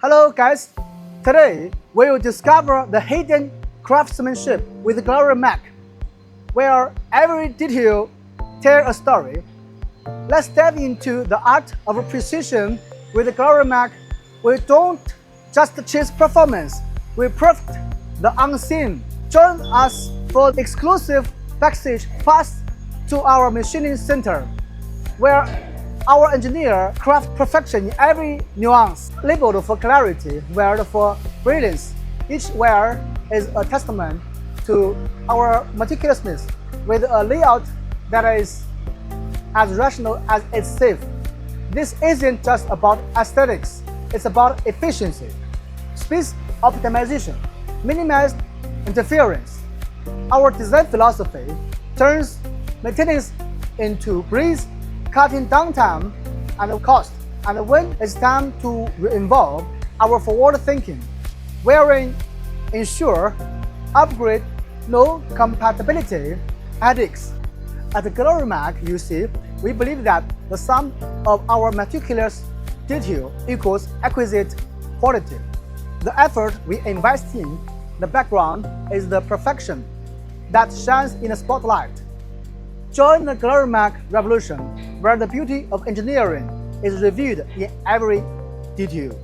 Hello guys, today we will discover the hidden craftsmanship with Glorymaq, where every detail tells a story. Let's dive into the art of precision with Glorymaq. We don't just chase performance, we perfect the unseen. Join us for the exclusive backstage pass to our machining center, where our engineer craft perfection in every nuance, labeled for clarity, wired for brilliance. Each wire is a testament to our meticulousness, with a layout that is as rational as it's safe. This isn't just about aesthetics, it's about efficiency, space optimization, minimized interference. Our design philosophy turns maintenance into breeze, cutting downtime and cost. And when it's time to re-involve our forward thinking, wherein ensure, upgrade, no compatibility headaches. At Glorymaq, you see, we believe that the sum of our meticulous detail equals exquisite quality. The effort we invest in the background is the perfection that shines in the spotlight. Join the Glorymaq revolution, where the beauty of engineering is revealed in every detail.